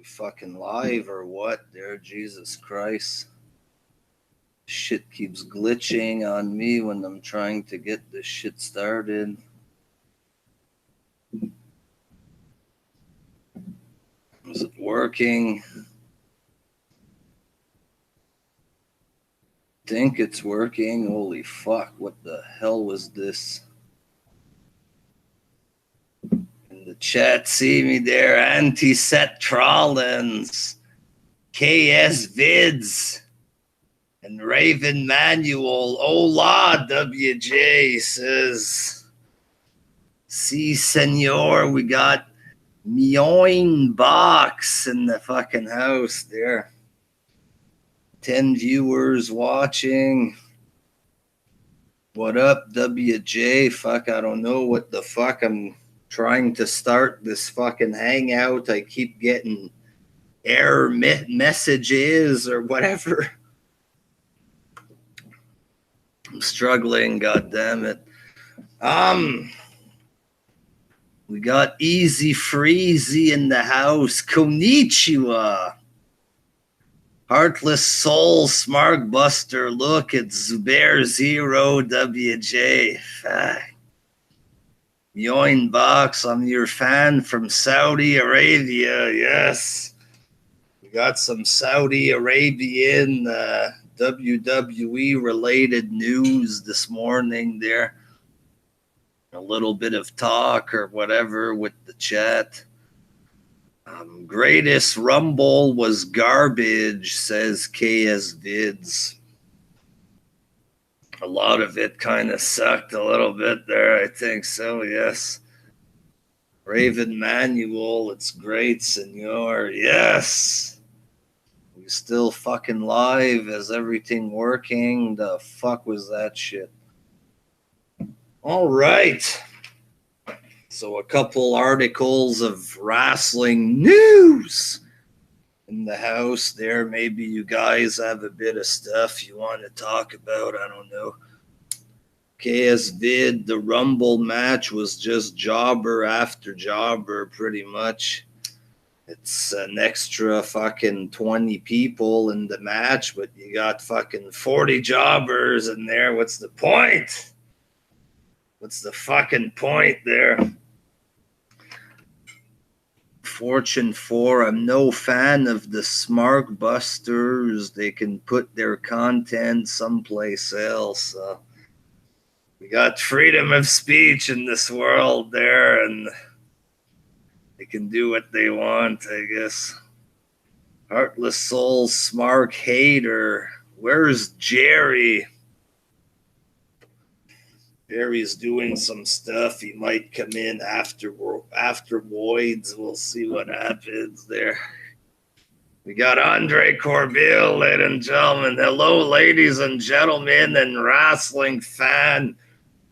We fucking live or what there? Jesus Christ. Shit keeps glitching on me when I'm trying to get this shit started. Is it working? Think it's working. Holy fuck, what the hell was this? In the chat, see me there. Anti-Set Trollins, KS Vids, and Raven Manual. Hola, WJ says. Si, senor, we got Mioin Box in the fucking house there. 10 viewers watching. What up, WJ? Fuck, I don't know what the fuck. I'm trying to start this fucking hangout. I keep getting error messages or whatever. I'm struggling, god damn it. We got Easy Freezy in the house. Konnichiwa. Heartless Soul, Smart Buster, look, it's Zubair Zero WJ. Fuck. Yoin Box, I'm your fan from Saudi Arabia. Yes. We got some Saudi Arabian WWE related news this morning there. A little bit of talk or whatever with the chat. Greatest Rumble was garbage, says KS Vids. A lot of it kind of sucked a little bit there, I think so, yes. Raven Manual, it's great, senor. Yes! We still fucking live. Is everything working? The fuck was that shit? All right. So a couple articles of wrestling news in the house there. Maybe you guys have a bit of stuff you want to talk about. I don't know. KS Vid, the Rumble match was just jobber after jobber pretty much. It's an extra fucking 20 people in the match, but you got fucking 40 jobbers in there. What's the point? What's the fucking point there? Fortune 4, I'm no fan of the Smart Busters. They can put their content someplace else. We got freedom of speech in this world there, and they can do what they want, I guess. Heartless Soul, Smart Hater. Where's Jerry? Jerry's doing some stuff. He might come in after Voids. We'll see what happens there. We got Andre Corbill, ladies and gentlemen. Hello, ladies and gentlemen, and wrestling fan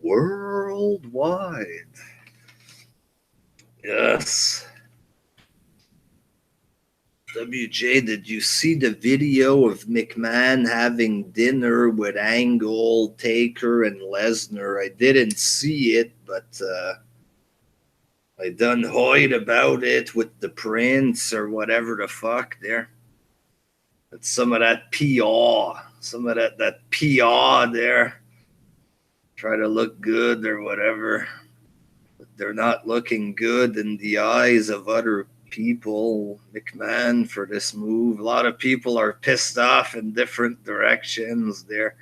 worldwide. Yes. WJ, did you see the video of McMahon having dinner with Angle, Taker, and Lesnar? I didn't see it, but I done heard about it with the Prince or whatever the fuck there. It's some of that PR. Some of that PR there. Try to look good or whatever. But they're not looking good in the eyes of other people. McMahon for this move. A lot of people are pissed off in different directions there.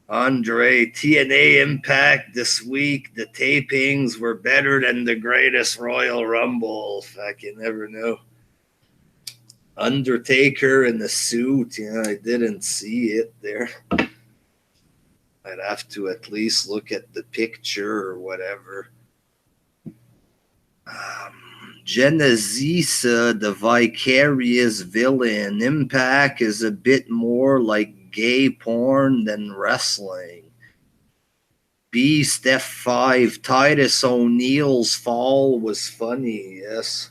Andre, TNA Impact this week. The tapings were better than the greatest Royal Rumble. Fuck, you never know. Undertaker in the suit. Yeah, I didn't see it there. I'd have to at least look at the picture or whatever. Genesisa, the vicarious villain. Impact is a bit more like gay porn than wrestling. Beast F5, Titus O'Neil's fall was funny, yes.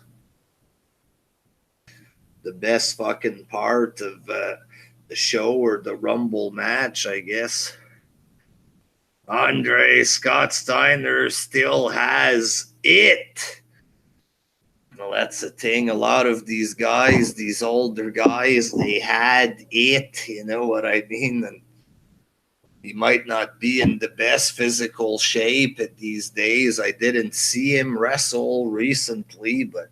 The best fucking part of the show or the Rumble match, I guess. Andre Scott Steiner still has it. Well, that's the thing. A lot of these guys, these older guys, they had it, you know what I mean? And he might not be in the best physical shape at these days. I didn't see him wrestle recently, but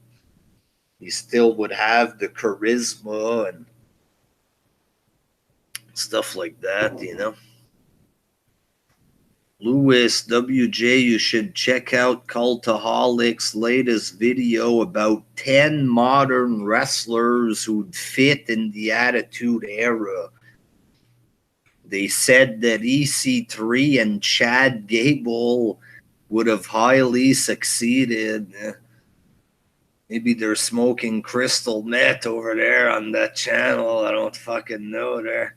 he still would have the charisma and stuff like that, you know? Lewis, WJ, you should check out Cultaholic's latest video about 10 modern wrestlers who'd fit in the Attitude Era. They said that EC3 and Chad Gable would have highly succeeded. Maybe they're smoking crystal meth over there on that channel. I don't fucking know there.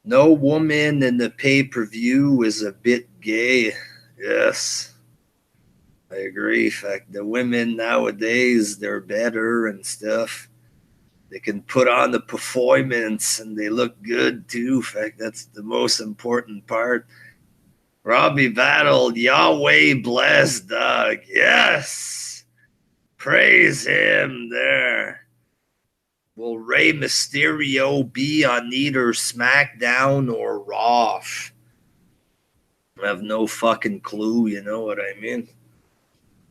No woman in the pay-per-view is a bit gay. Yes, I agree. In fact, the women nowadays, they're better and stuff. They can put on the performance and they look good too. In fact, that's the most important part. Robbie Battle, Yahweh bless, dog. Yes, praise him there. Will Rey Mysterio be on either SmackDown or Raw? I have no fucking clue, you know what I mean?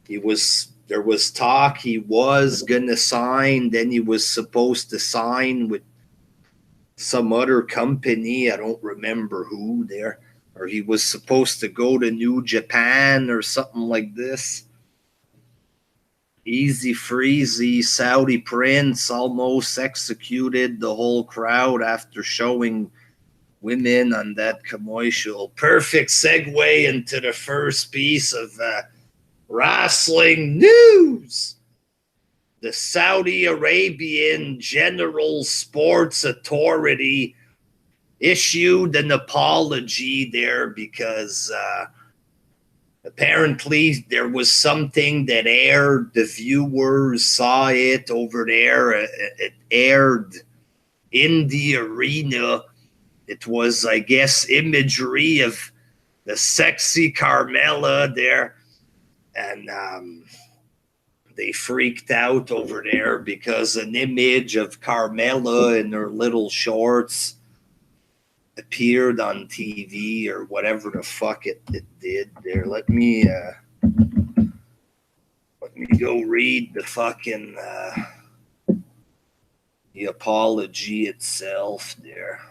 There was talk he was gonna sign, then he was supposed to sign with some other company, I don't remember who there, or he was supposed to go to New Japan or something like this. Easy Freezy, Saudi Prince almost executed the whole crowd after showing women on that commercial. Perfect segue into the first piece of wrestling news. The Saudi Arabian General Sports Authority issued an apology there because apparently there was something that aired. The viewers saw it over there. It aired in the arena. It was, I guess, imagery of the sexy Carmella there. And they freaked out over there because an image of Carmella in her little shorts appeared on TV or whatever the fuck it did there. Let me go read the fucking the apology itself there.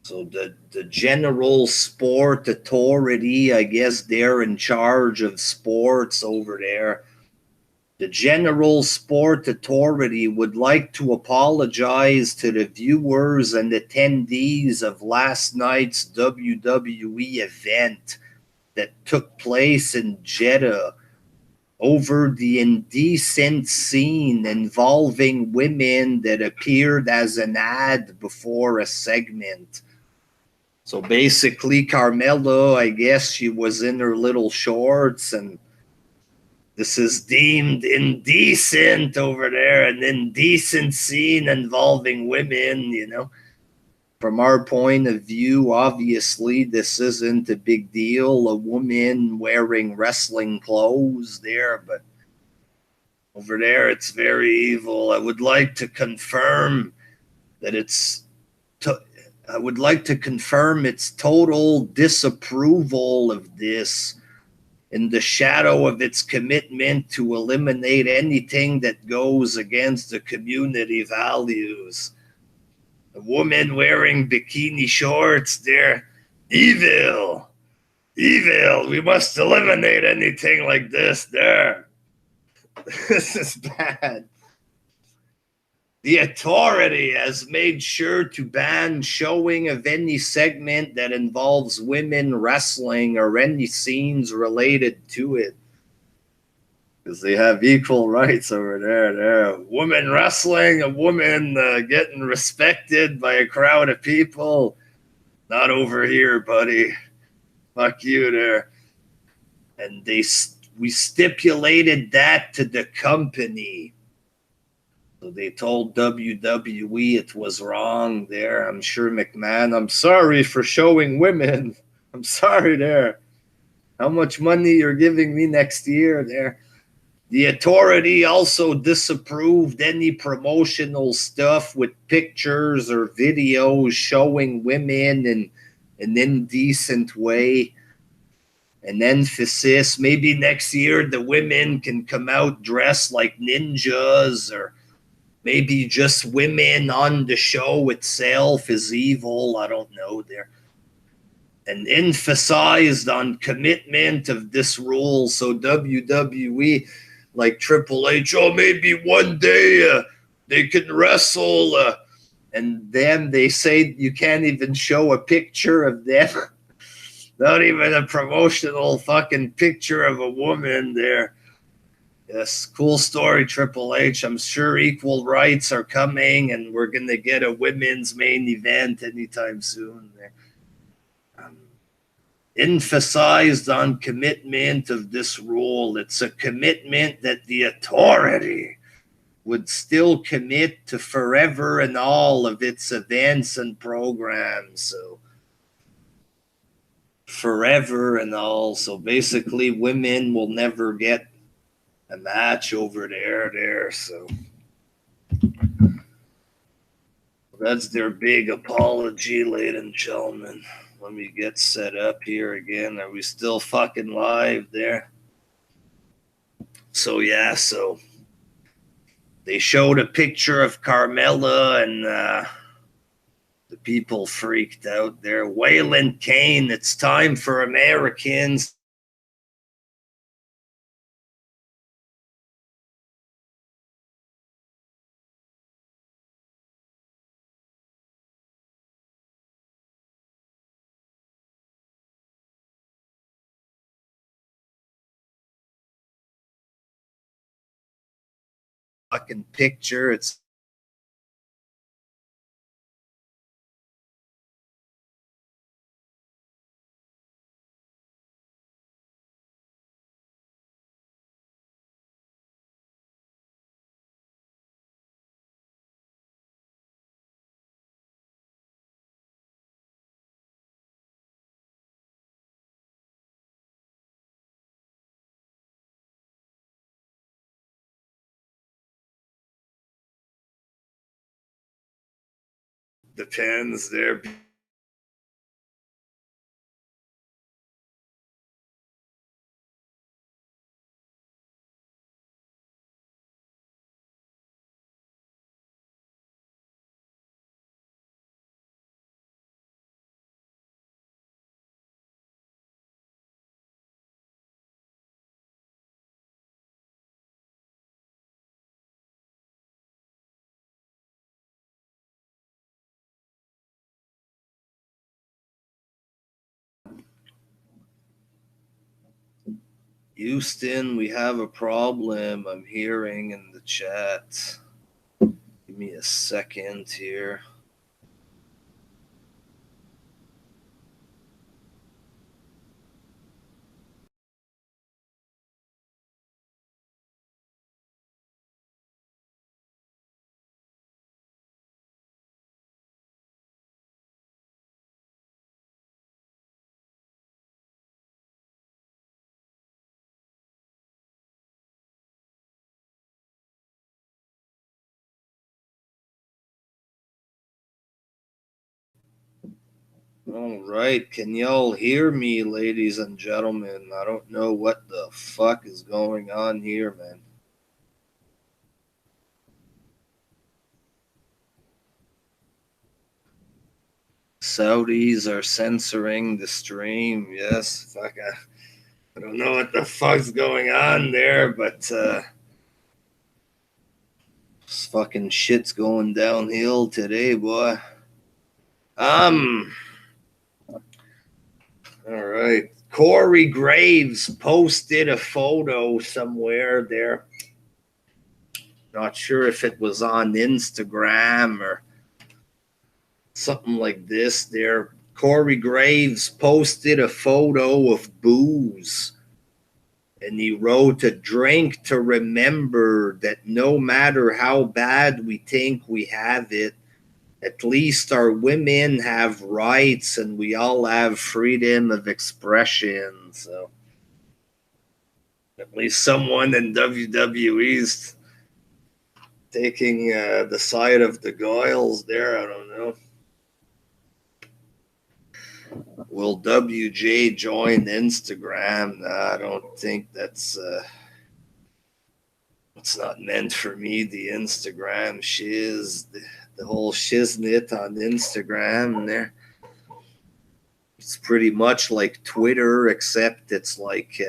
So the General Sport Authority, I guess they're in charge of sports over there. The General Sport Authority would like to apologize to the viewers and attendees of last night's WWE event that took place in Jeddah over the indecent scene involving women that appeared as an ad before a segment. So basically, Carmella, I guess she was in her little shorts, and this is deemed indecent over there, an indecent scene involving women, you know. From our point of view, obviously, this isn't a big deal. A woman wearing wrestling clothes there, but over there, it's very evil. I would like to confirm that its total disapproval of this in the shadow of its commitment to eliminate anything that goes against the community values. A woman wearing bikini shorts, they're evil. Evil. We must eliminate anything like this there. This is bad. The authority has made sure to ban showing of any segment that involves women wrestling or any scenes related to it. Because they have equal rights over there. There, a woman wrestling, a woman getting respected by a crowd of people. Not over here, buddy. Fuck you there. And we stipulated that to the company. So they told WWE it was wrong there. I'm sure McMahon, I'm sorry for showing women. I'm sorry there. How much money you're giving me next year there? The authority also disapproved any promotional stuff with pictures or videos showing women in an indecent way. An emphasis. Maybe next year the women can come out dressed like ninjas, or maybe just women on the show itself is evil. I don't know. There and emphasized on commitment of this rule. So WWE, like Triple H, oh, maybe one day they can wrestle. And then they say you can't even show a picture of them. Not even a promotional fucking picture of a woman there. Yes, cool story, Triple H. I'm sure equal rights are coming, and we're going to get a women's main event anytime soon. Emphasized on commitment of this rule. It's a commitment that the authority would still commit to forever in all of its events and programs. So forever and all. So basically, women will never get a match over there. So that's their big apology, ladies and gentlemen. Let me get set up here again. Are we still fucking live there? So yeah, so they showed a picture of Carmella, and the people freaked out there. Waylon Kane, it's time for Americans fucking picture. It's depends there. Houston, we have a problem. I'm hearing in the chat. Give me a second here. All right, can y'all hear me, ladies and gentlemen? I don't know what the fuck is going on here, man. Saudis are censoring the stream. Yes, fuck. I don't know what the fuck's going on there, but this fucking shit's going downhill today, boy. All right. Corey Graves posted a photo somewhere there. Not sure if it was on Instagram or something like this there. Corey Graves posted a photo of booze, and he wrote, a drink to remember that no matter how bad we think we have it, at least our women have rights and we all have freedom of expression. So at least someone in WWE's taking the side of the Goyles there. I don't know. Will WJ join Instagram? Nah, I don't think that's it's not meant for me. The Instagram shiz, the whole shiznit on Instagram there. It's pretty much like Twitter, except it's like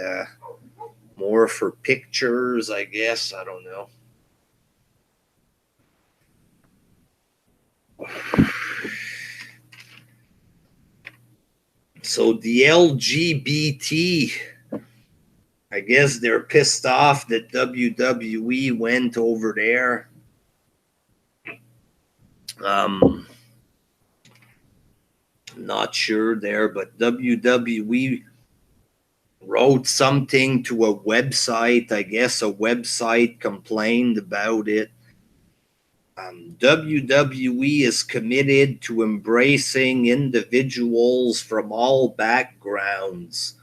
more for pictures, I guess. I don't know. So the LGBT, I guess they're pissed off that WWE went over there. Not sure there, but WWE wrote something to a website. I guess a website complained about it. WWE is committed to embracing individuals from all backgrounds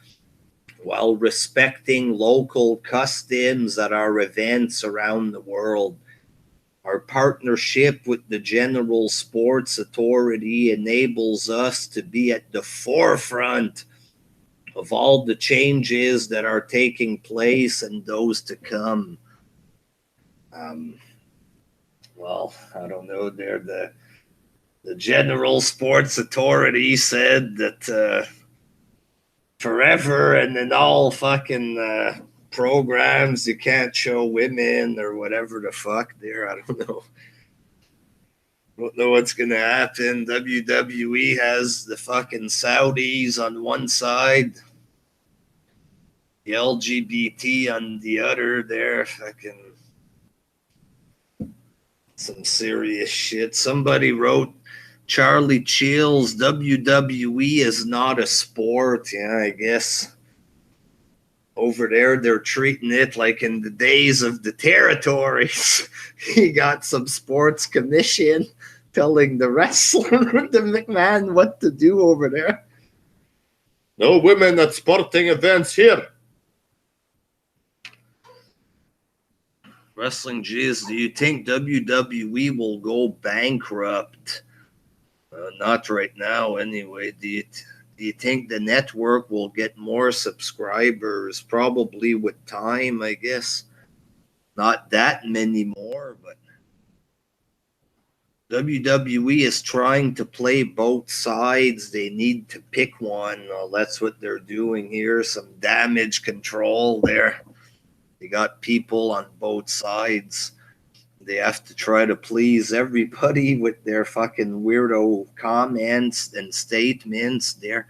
while respecting local customs at our events around the world. Our partnership with the General Sports Authority enables us to be at the forefront of all the changes that are taking place and those to come. Well, I don't know. The General Sports Authority said that forever and in all fucking programs you can't show women or whatever the fuck there. I don't know. Don't know what's gonna happen. WWE has the fucking Saudis on one side, the LGBT on the other. There, fucking some serious shit. Somebody wrote, Charlie Chills, WWE is not a sport. Yeah, I guess over there they're treating it like in the days of the territories. He got some sports commission telling the wrestler, the McMahon, what to do over there. No women at sporting events here. WrestlingJesus, do you think WWE will go bankrupt? Not right now, anyway. Do you think the network will get more subscribers? Probably with time, I guess. Not that many more, but WWE is trying to play both sides. They need to pick one. That's what they're doing here. Some damage control there. They got people on both sides. They have to try to please everybody with their fucking weirdo comments and statements there.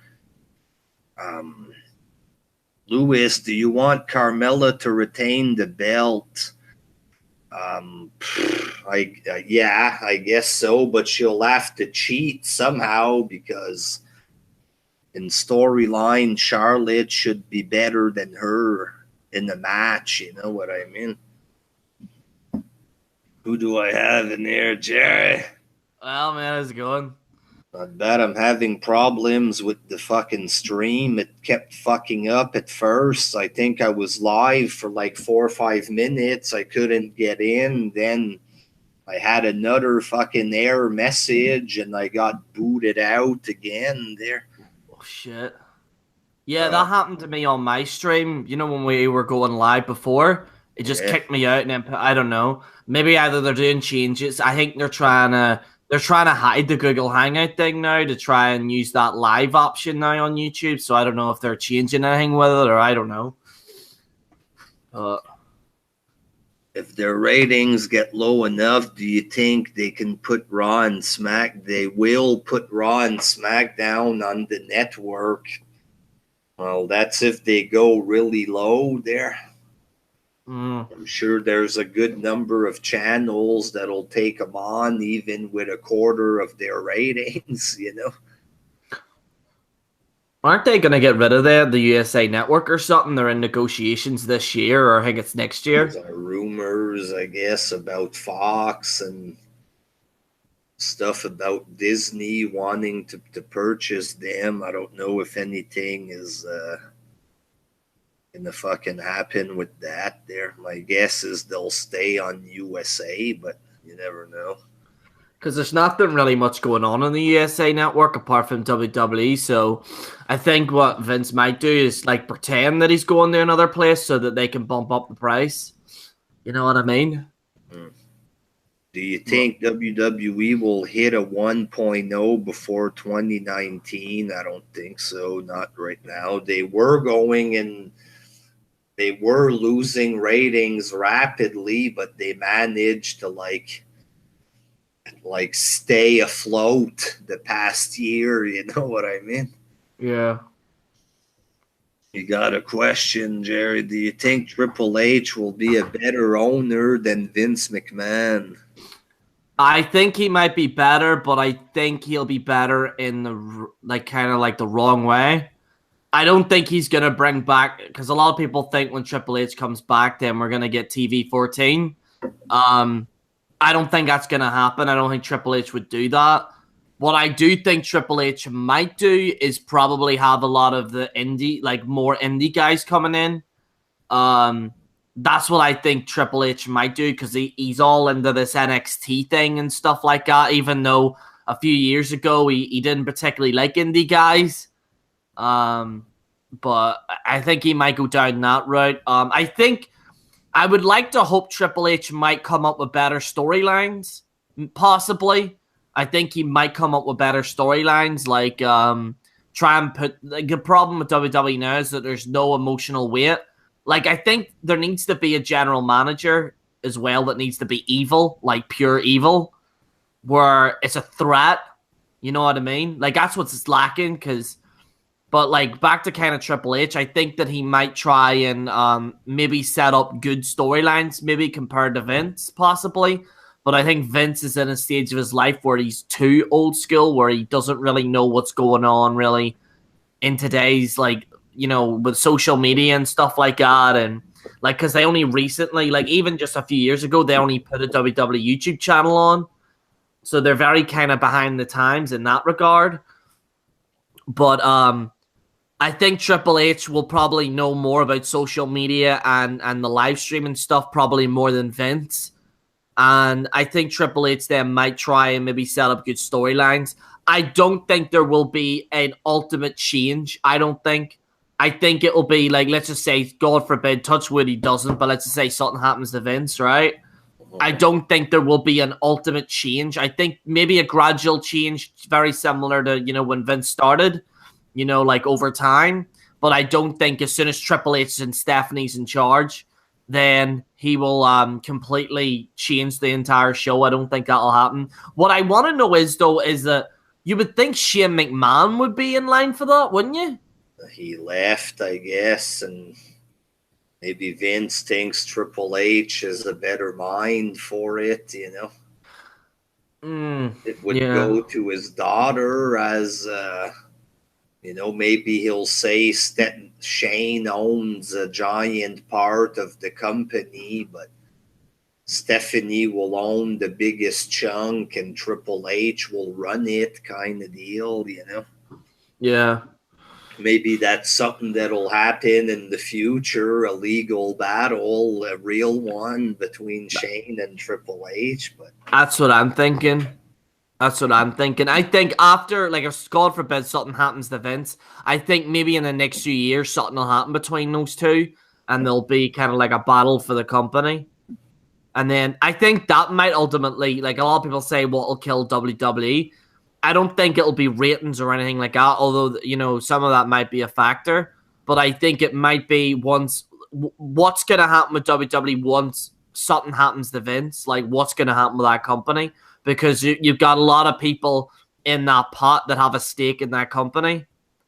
Lewis, do you want Carmella to retain the belt? Yeah, I guess so, but she'll have to cheat somehow because in storyline, Charlotte should be better than her in the match. You know what I mean? Who do I have in there, Jerry? Well, man, how's it going? Not bad. I'm having problems with the fucking stream. It kept fucking up at first. I think I was live for like 4 or 5 minutes. I couldn't get in. Then I had another fucking error message and I got booted out again there. Oh, shit. Yeah, that happened to me on my stream. You know, when we were going live before, it just kicked me out and then I don't know. Maybe either they're doing changes. I think they're trying to hide the Google Hangout thing now to try and use that live option now on YouTube. So I don't know if they're changing anything with it or I don't know. If their ratings get low enough, do you think they can put Raw and They will put Raw and SmackDown on the network. Well, that's if they go really low there. I'm sure there's a good number of channels that'll take them on, even with a quarter of their ratings, you know. Aren't they going to get rid of the USA Network or something? They're in negotiations this year, or I think it's next year. There's rumors, I guess, about Fox, and stuff about Disney wanting to purchase them. I don't know if anything is gonna fucking happen with that there. My guess is they'll stay on USA, but you never know. Because there's nothing really much going on the USA Network apart from WWE. So I think what Vince might do is like pretend that he's going to another place so that they can bump up the price. You know what I mean? Do you think WWE will hit a 1.0 before 2019? I don't think so. Not right now. They were going and they were losing ratings rapidly, but they managed to like stay afloat the past year. You know what I mean? Yeah. You got a question, Jerry. Do you think Triple H will be a better owner than Vince McMahon? I think he might be better, but I think he'll be better in the kind of like the wrong way. I don't think he's going to bring back, because a lot of people think when Triple H comes back, then we're going to get TV 14. I don't think that's going to happen. I don't think Triple H would do that. What I do think Triple H might do is probably have a lot of the more indie guys coming in. That's what I think Triple H might do, because he's all into this NXT thing and stuff like that, even though a few years ago he didn't particularly like indie guys. But I think he might go down that route. I think I would like to hope Triple H might come up with better storylines, possibly. I think he might come up with better storylines, like try and put... Like, the problem with WWE now is that there's no emotional weight. Like, I think there needs to be a general manager as well that needs to be evil, like pure evil, where it's a threat. You know what I mean? Like, that's what's lacking, But, like, back to kind of Triple H, I think that he might try and maybe set up good storylines, maybe compared to Vince, possibly. But I think Vince is in a stage of his life where he's too old school, where he doesn't really know what's going on, really, in today's, like, you know, with social media and stuff like that. And, like, because they only recently, like, even just a few years ago, they only put a WWE YouTube channel on. So they're very kind of behind the times in that regard. But, I think Triple H will probably know more about social media and the live streaming stuff probably more than Vince. And I think Triple H then might try and maybe set up good storylines. I don't think there will be an ultimate change. I think it will be like, let's just say, God forbid, touch wood he doesn't, but let's just say something happens to Vince, right? I don't think there will be an ultimate change. I think maybe a gradual change, very similar to, you know, when Vince started, you know, like over time. But I don't think as soon as Triple H and Stephanie's in charge, then he will completely change the entire show. I don't think that'll happen. What I want to know is, though, is that you would think Shane McMahon would be in line for that, wouldn't you? He left, I guess, and maybe Vince thinks Triple H is a better mind for it, you know. It would go to his daughter as... you know, maybe he'll say Shane owns a giant part of the company, but Stephanie will own the biggest chunk and Triple H will run it, kind of deal, you know? Yeah. Maybe that's something that'll happen in the future, a legal battle, a real one between Shane and Triple H. But that's what I'm thinking. I think after, like, if God forbid something happens to Vince, I think maybe in the next few years something will happen between those two, and there'll be kind of like a battle for the company. And then I think that might ultimately, like, a lot of people say, well, it'll kill WWE. I don't think it'll be ratings or anything like that, although, you know, some of that might be a factor. But I think it might be what's going to happen with WWE once something happens to Vince, like, what's going to happen with that company? Because you've got a lot of people in that pot that have a stake in that company.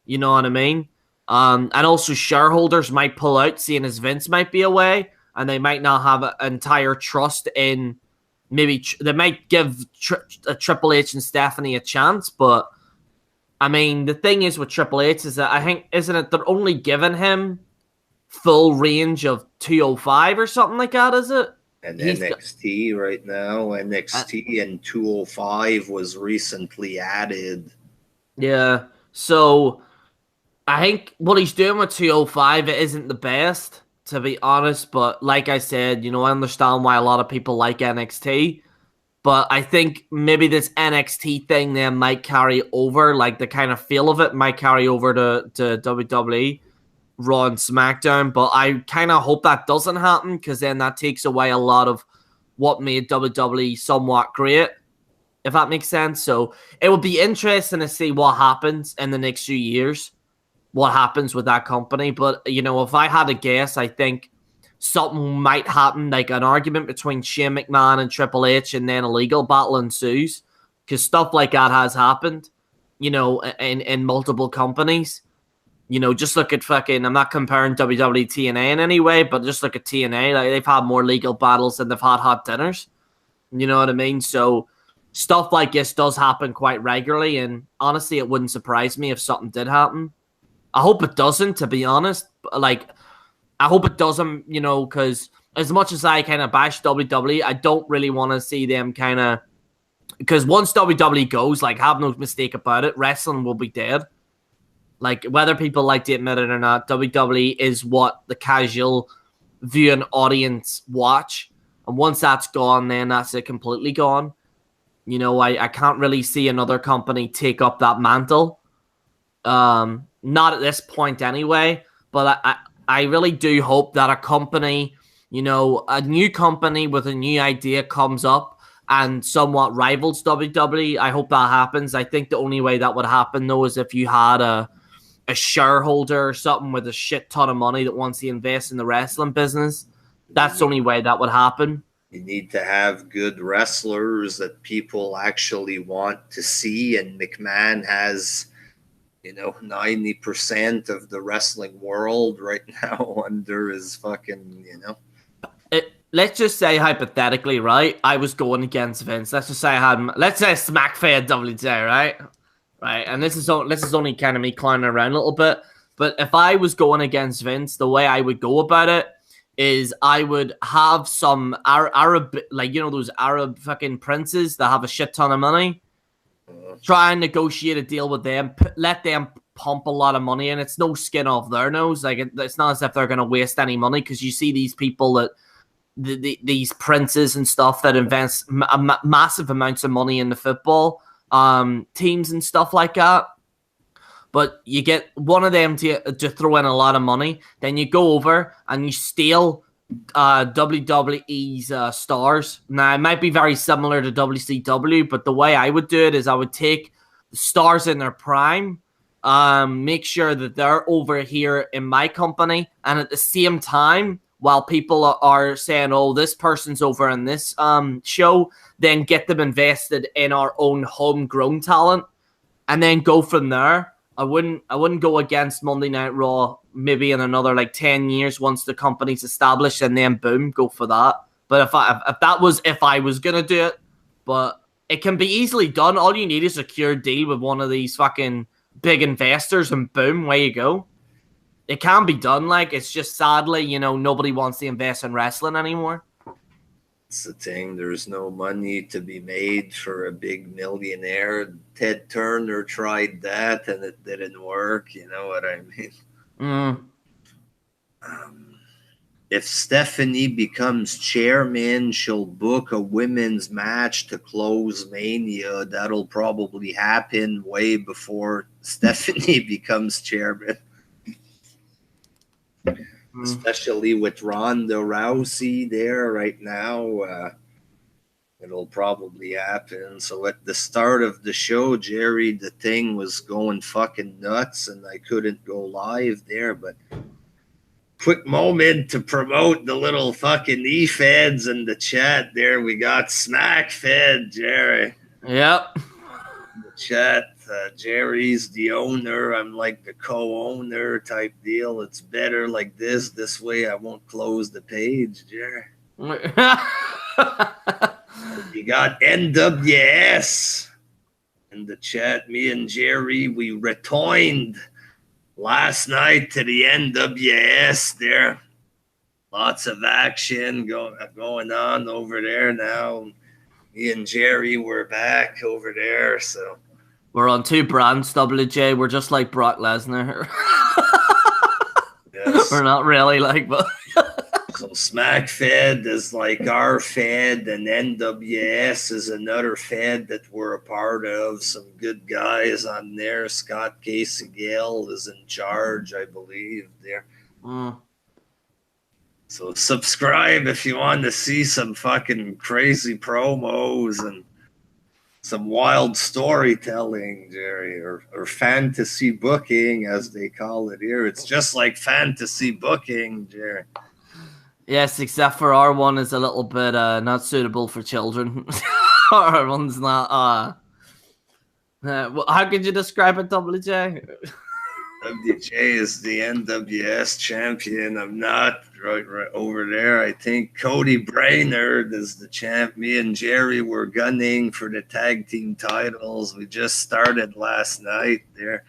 You know what I mean? And also shareholders might pull out, seeing as Vince might be away, and they might not have an entire trust in... Maybe they might give Triple H and Stephanie a chance, but I mean, the thing is with Triple H is that I think, isn't it, they're only giving him full range of 205 or something like that, is it? And NXT right now, NXT and 205 was recently added. Yeah, so I think what he's doing with 205, it isn't the best, to be honest. But like I said, I understand why a lot of people like NXT. But I think maybe this NXT thing then might carry over, like the kind of feel of it might carry over to WWE, Raw and SmackDown. But I kind of hope that doesn't happen, because then that takes away a lot of what made WWE somewhat great, if that makes sense. So it would be interesting to see what happens in the next few years, what happens with that company. But, if I had to guess, I think something might happen, like an argument between Shane McMahon and Triple H, and then a legal battle ensues, because stuff like that has happened, in multiple companies. Just look at fucking, I'm not comparing WWE TNA in any way, but just look at TNA. Like, they've had more legal battles than they've had hot dinners. You know what I mean? So stuff like this does happen quite regularly, and honestly, it wouldn't surprise me if something did happen. I hope it doesn't, to be honest. Like, I hope it doesn't, because as much as I kind of bash WWE, I don't really want to see them kind of, because once WWE goes, like, have no mistake about it, wrestling will be dead. Like, whether people like to admit it or not, WWE is what the casual viewing audience watch. And once that's gone, then that's it completely gone. I can't really see another company take up that mantle. Not at this point anyway, but I really do hope that a company, a new company with a new idea comes up and somewhat rivals WWE. I hope that happens. I think the only way that would happen, though, is if you had a shareholder or something with a shit ton of money that wants to invest in the wrestling business. That's the only way that would happen. You need to have good wrestlers that people actually want to see, and McMahon has 90% of the wrestling world right now under his fucking, Let's just say hypothetically, right? I was going against Vince. Let's just say let's say SmackFed WJ, right? Right, and this is only kind of me clowning around a little bit. But if I was going against Vince, the way I would go about it is I would have some Arab, like, those Arab fucking princes that have a shit ton of money. Try and negotiate a deal with them. Let them pump a lot of money in. It's no skin off their nose. Like, it's not as if they're going to waste any money, because you see these people that these princes and stuff that invest massive amounts of money in the football teams and stuff like that. But you get one of them to throw in a lot of money, then you go over and you steal WWE's stars. Now, it might be very similar to WCW, but the way I would do it is I would take the stars in their prime, make sure that they're over here in my company, and at the same time, while people are saying, oh, this person's over in this show, then get them invested in our own homegrown talent, and then go from there. I wouldn't go against Monday Night Raw maybe in another like 10 years once the company's established, and then boom, go for that. But if I was gonna do it, but it can be easily done. All you need is a secure deal with one of these fucking big investors, and boom, where you go. It can be done. Like, it's just sadly, nobody wants to invest in wrestling anymore. It's the thing. There's no money to be made for a big millionaire. Ted Turner tried that and it didn't work. You know what I mean? If Stephanie becomes chairman, she'll book a women's match to close Mania. That'll probably happen way before Stephanie becomes chairman. Especially with Ronda Rousey there right now, it'll probably happen. So at the start of the show, Jerry, the thing was going fucking nuts, and I couldn't go live there. But quick moment to promote the little fucking e-feds in the chat there. We got SmackFed, Jerry. Yep. The chat. Jerry's the owner. I'm like the co-owner type deal. It's better like this. This way I won't close the page, Jerry. You got NWS in the chat. Me and Jerry, we returned last night to the NWS there. Lots of action going on over there now. Me and Jerry were back over there, so we're on 2 brands, WJ. We're just like Brock Lesnar. yes. We're not really like, but so Smack Fed is like our Fed, and NWS is another Fed that we're a part of. Some good guys on there. Scott Casey Gale is in charge, I believe. There. So subscribe if you want to see some fucking crazy promos and some wild storytelling, Jerry, or fantasy booking, as they call it here. It's just like fantasy booking, Jerry. Yes, except for our one is a little bit not suitable for children. Our one's not. How could you describe it, WJ? WJ is the NWS champion. I'm not right over there. I think Cody Brainerd is the champ. Me and Jerry were gunning for the tag team titles. We just started last night there.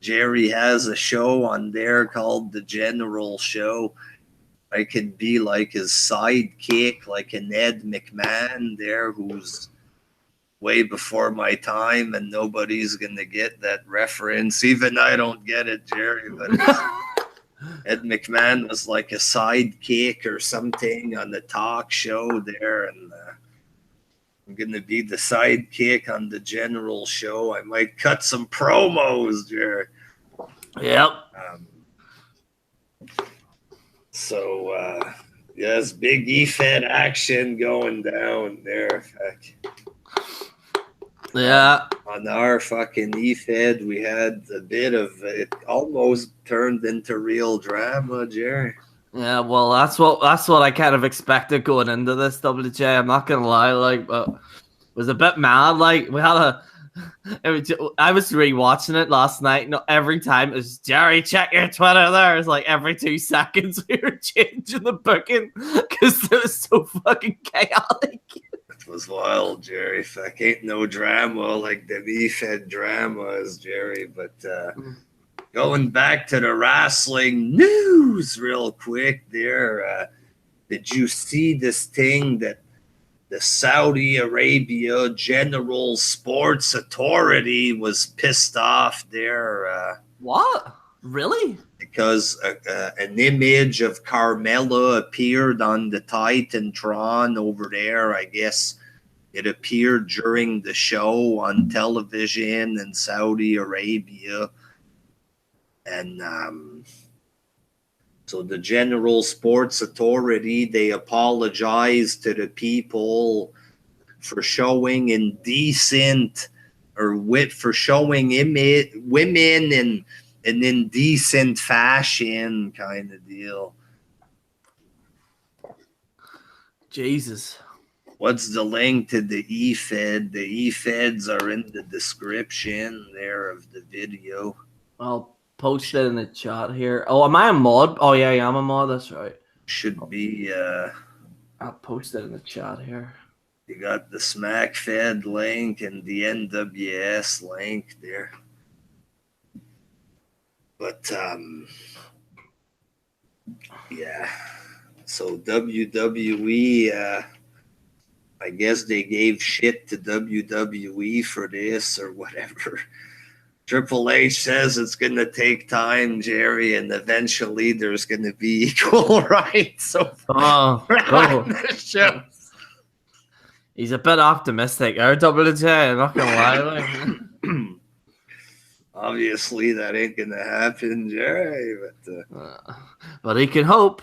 Jerry has a show on there called The General Show. I could be like his sidekick, like an Ed McMahon there, who's way before my time, and nobody's gonna get that reference. Even I don't get it, Jerry. But Ed McMahon was like a sidekick or something on the talk show there, and I'm gonna be the sidekick on The General Show. I might cut some promos, Jerry. Yep. So yes, big EFED action going down there. Yeah. On our fucking EFED, we had a bit of it. Almost turned into real drama, Jerry. Yeah, well, that's what I kind of expected going into this, WJ. I'm not gonna lie, like, but was a bit mad. Like, we had I was rewatching it last night. No, every time it was Jerry, check your Twitter. There, it's like every 2 seconds we were changing the booking because it was so fucking chaotic. It was wild, Jerry. Fuck, ain't no drama like the EFED dramas, Jerry. But going back to the wrestling news real quick there, did you see this thing that the Saudi Arabia General Sports Authority was pissed off there? What? Really? Because an image of Carmella appeared on the Titantron over there. I guess it appeared during the show on television in Saudi Arabia. And so the General Sports Authority, they apologized to the people for showing indecent for showing women in an indecent fashion kind of deal. Jesus. What's the link to the EFED? The EFEDs are in the description there of the video. I'll post it in the chat here. Oh, am I a mod? Oh, yeah, I'm a mod. That's right. Should be. I'll post it in the chat here. You got the Smack Fed link and the NWS link there. But, yeah. So WWE, I guess they gave shit to WWE for this or whatever. Triple H says it's going to take time, Jerry, and eventually there's going to be equal rights. So the show. He's a bit optimistic, WJ. I'm not going to lie. Obviously, that ain't going to happen, Jerry. But he can hope.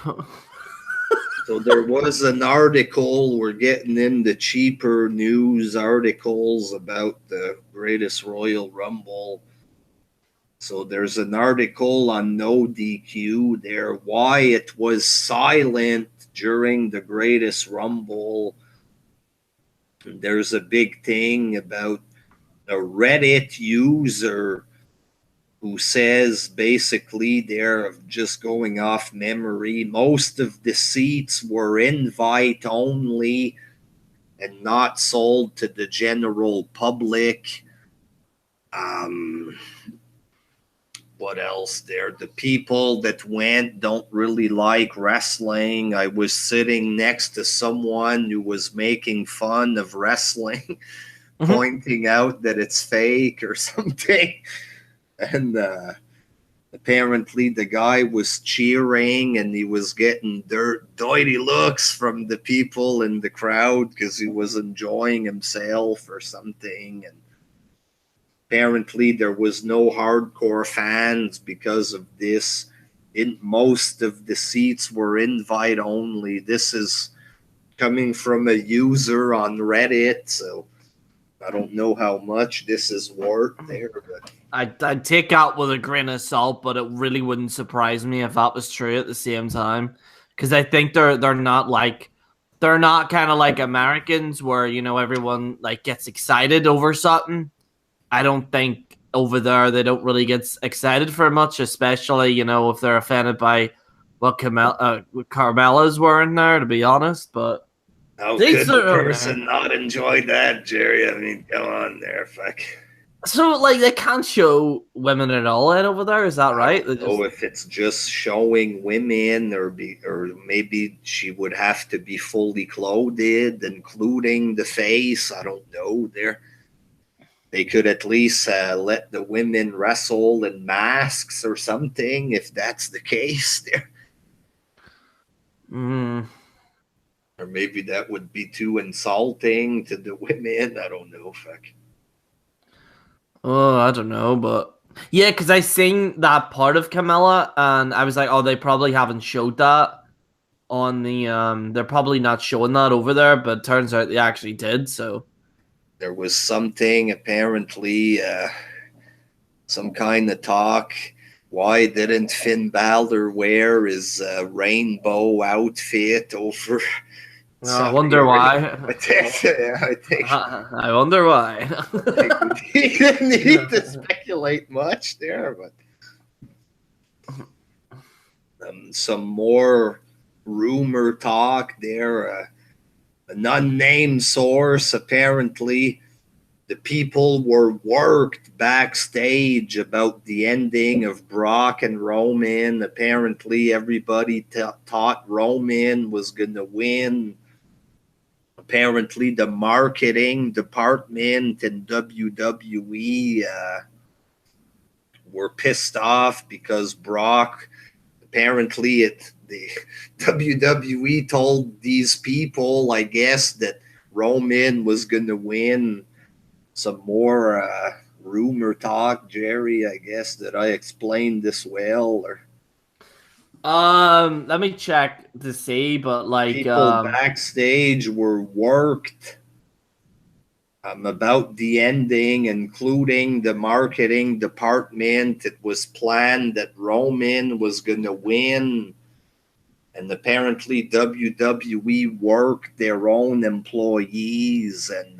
So there was an article. We're getting into cheaper news articles about the greatest Royal Rumble. So there's an article on No DQ there, why it was silent during the greatest Rumble. There's a big thing about a Reddit user who says basically they're just going off memory. Most of the seats were invite only and not sold to the general public. what else there? The people that went don't really like wrestling. I was sitting next to someone who was making fun of wrestling, pointing out that it's fake or something. And apparently the guy was cheering and he was getting dirty looks from the people in the crowd because he was enjoying himself or something. And apparently there was no hardcore fans because of this. Most of the seats were invite only. This is coming from a user on Reddit, so I don't know how much this is worth there, but I'd take out with a grain of salt, but it really wouldn't surprise me if that was true at the same time, because I think they're not kind of like Americans where everyone like gets excited over something. I don't think over there they don't really get excited for much, especially if they're offended by what Carmella's wearing there. To be honest, but how could the person not enjoy that, Jerry? I mean, come on there, fuck. So, like, they can't show women at all over there, is that right? I don't know if it's just showing women, or maybe she would have to be fully clothed, including the face. I don't know. They could at least let the women wrestle in masks or something, if that's the case. There. Or maybe that would be too insulting to the women. I don't know. Fuck. Oh, I don't know, but yeah, because I seen that part of Camilla, and I was like, oh, they probably haven't showed that on the they're probably not showing that over there, but turns out they actually did. So there was something apparently, some kind of talk. Why didn't Finn Balor wear his rainbow outfit over? I wonder why. I think. I wonder why. He didn't need to speculate much there, but some more rumor talk there. An unnamed source, apparently, the people were worked backstage about the ending of Brock and Roman. Apparently, everybody thought Roman was going to win. Apparently, the marketing department in WWE were pissed off because Brock, apparently the WWE told these people, I guess, that Roman was going to win. Some more rumor talk, Jerry. I guess that I explained this well, or let me check to see, but like people backstage were worked about the ending, including the marketing department. It was planned that Roman was going to win, and apparently WWE worked their own employees, and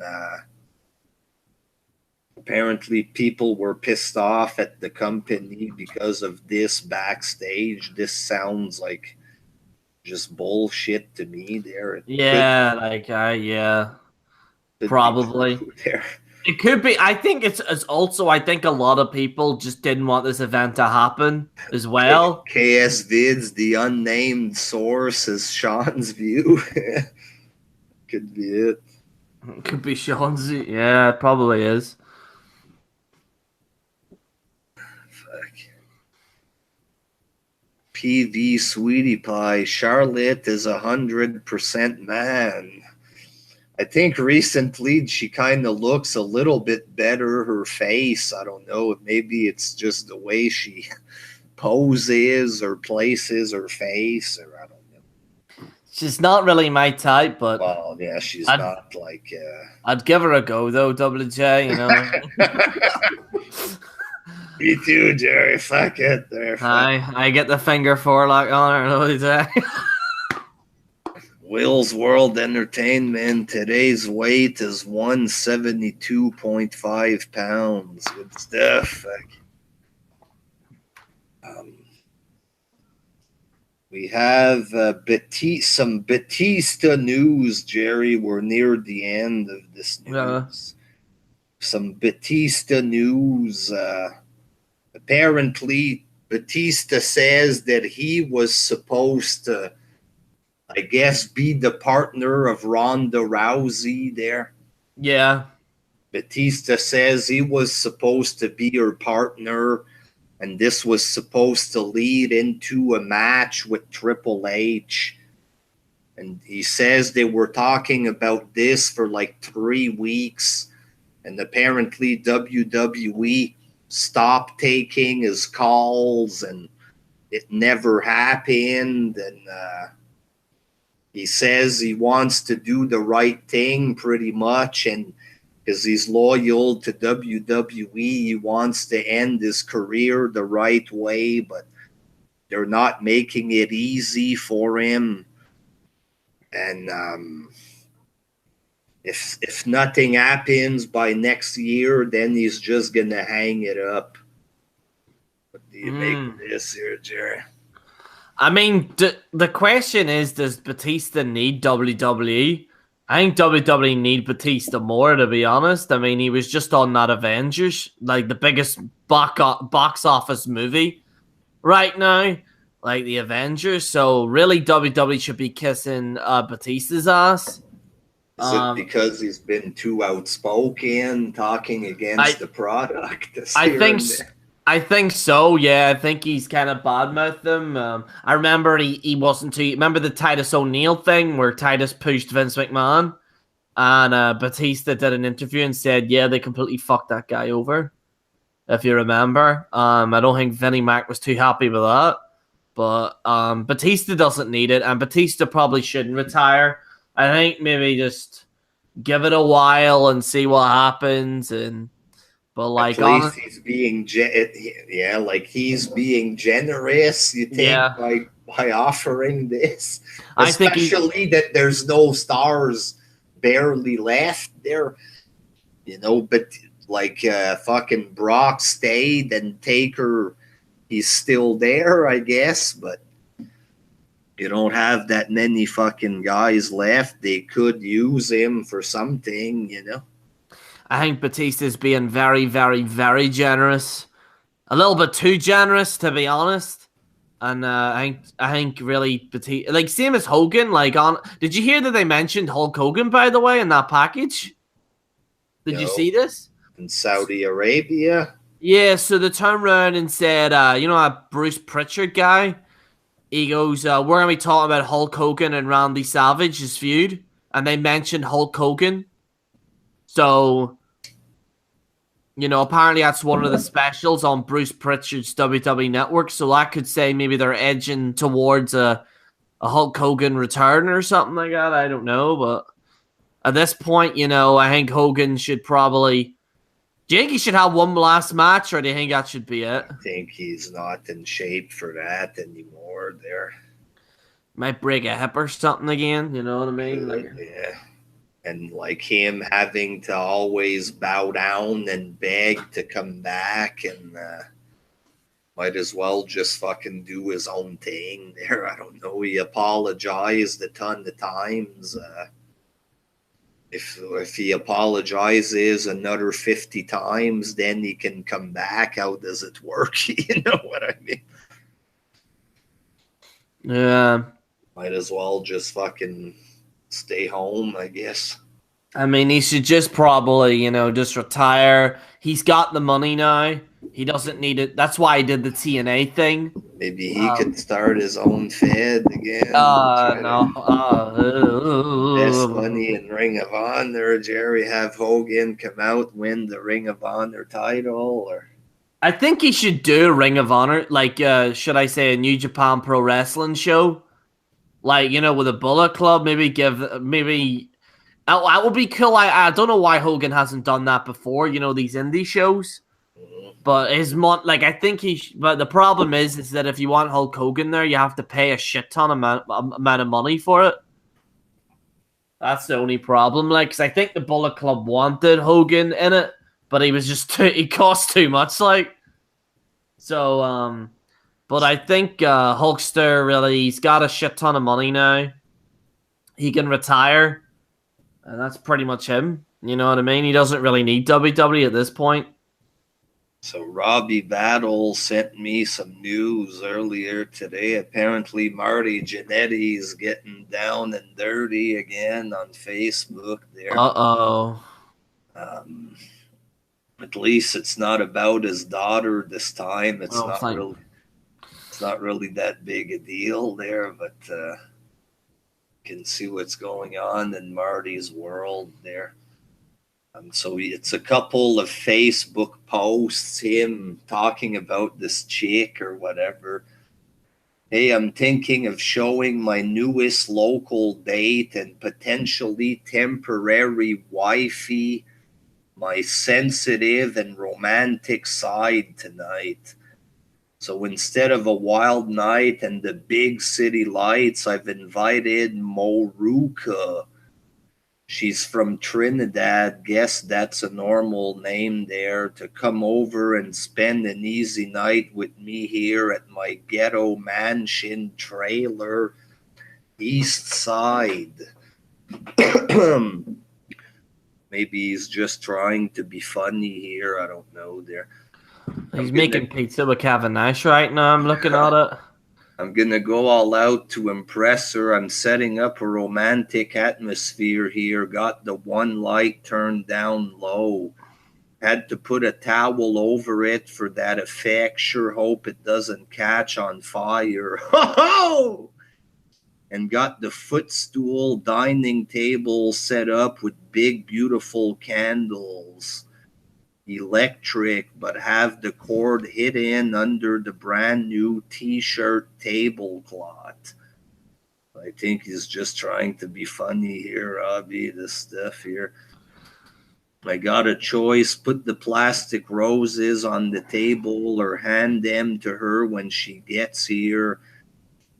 apparently people were pissed off at the company because of this backstage. This sounds like just bullshit to me there. Probably. It could be. I think it's also, I think a lot of people just didn't want this event to happen as well. KS Vids, the unnamed source, is Sean's view. Could be it. Could be Sean's. Yeah, it probably is. PV Sweetie Pie, Charlotte is 100% man. I think recently she kind of looks a little bit better. Her face, I don't know. Maybe it's just the way she poses or places her face, or I don't know. She's not really my type, but well, yeah, she's not like. I'd give her a go though, WJ. You know. Me too, Jerry. Fuck it. There. I get the finger forelock on her WJ. Will's World Entertainment. Today's weight is 172.5 pounds. Good stuff. We have some Batista news, Jerry. We're near the end of this news. Some Batista news. apparently Batista says that he was supposed to, I guess, be the partner of Ronda Rousey there. Yeah. Batista says he was supposed to be her partner, and this was supposed to lead into a match with Triple H. And he says they were talking about this for like 3 weeks, and apparently WWE stopped taking his calls, and it never happened. And he says he wants to do the right thing pretty much, and because he's loyal to WWE, he wants to end his career the right way, but they're not making it easy for him. And if nothing happens by next year, then he's just gonna hang it up. What do you make of this here, Jerry? I mean, the question is, does Batista need WWE? I think WWE need Batista more, to be honest. I mean, he was just on that Avengers, like the biggest box office movie right now, like the Avengers. So really, WWE should be kissing Batista's ass. Is it because he's been too outspoken, talking against the product? I think so. Yeah, I think he's kind of badmouthed them. I remember he wasn't too. Remember the Titus O'Neil thing where Titus pushed Vince McMahon, and Batista did an interview and said, "Yeah, they completely fucked that guy over." If you remember, I don't think Vinnie Mac was too happy with that. But Batista doesn't need it, and Batista probably shouldn't retire. I think maybe just give it a while and see what happens. But like, at least he's being he's being generous. You think by offering this, especially that there's no stars barely left there, But like fucking Brock stayed and Taker, he's still there, I guess, but you don't have that many fucking guys left. They could use him for something, I think Batista's being very, very, very generous. A little bit too generous, to be honest. And I think really Batista, like same as Hogan. Did you hear that they mentioned Hulk Hogan, by the way, in that package? Did you see this? In Saudi Arabia? Yeah, so they turned around and said, that Bruce Pritchard guy? He goes, we're going to be talking about Hulk Hogan and Randy Savage's feud. And they mentioned Hulk Hogan. So, apparently that's one of the specials on Bruce Pritchard's WWE Network. So I could say maybe they're edging towards a Hulk Hogan return or something like that. I don't know. But at this point, I think Hogan should probably... Do you think he should have one last match, or do you think that should be it? I think he's not in shape for that anymore there. Might break a hip or something again, you know what I mean? Yeah. And like him having to always bow down and beg to come back, and might as well just fucking do his own thing there. I don't know. He apologized a ton of times. If he apologizes another 50 times, then he can come back. How does it work? You know what I mean? Yeah. Might as well just fucking stay home, I guess. I mean, he should just probably, just retire. He's got the money now. He doesn't need it. That's why he did the TNA thing. Maybe he could start his own Fed again. No. Best money in Ring of Honor. Jerry, have Hogan come out, win the Ring of Honor title, or... I think he should do a Ring of Honor, like, should I say, a New Japan Pro Wrestling show, like, with a Bullet Club. Maybe that would be cool. I don't know why Hogan hasn't done that before. These indie shows. But I think but the problem is that if you want Hulk Hogan there, you have to pay a shit ton amount of money for it. That's the only problem. Because I think the Bullet Club wanted Hogan in it, but he was he cost too much. So, but I think Hulkster really, he's got a shit ton of money now. He can retire, and that's pretty much him. You know what I mean? He doesn't really need WWE at this point. So Robbie Battle sent me some news earlier today. Apparently Marty Jannetty is getting down and dirty again on Facebook there. Uh-oh. At least it's not about his daughter this time. It's not really that big a deal there, but can see what's going on in Marty's world there. So it's a couple of Facebook posts, him talking about this chick or whatever. Hey, I'm thinking of showing my newest local date and potentially temporary wifey my sensitive and romantic side tonight. So instead of a wild night and the big city lights, I've invited Moruka. She's from Trinidad. Guess that's a normal name there. To come over and spend an easy night with me here at my ghetto mansion trailer, East Side. Maybe he's just trying to be funny here. I don't know there. He's making pizza with Kevin Nash right now. I'm looking at it. I'm going to go all out to impress her. I'm setting up a romantic atmosphere here. Got the one light turned down low. Had to put a towel over it for that effect. Sure hope it doesn't catch on fire. Ho-ho! And got the footstool dining table set up with big, beautiful candles. Electric, but have the cord hidden under the brand new t-shirt tablecloth. I think he's just trying to be funny here, Robbie, this stuff here. I got a choice, put the plastic roses on the table or hand them to her when she gets here,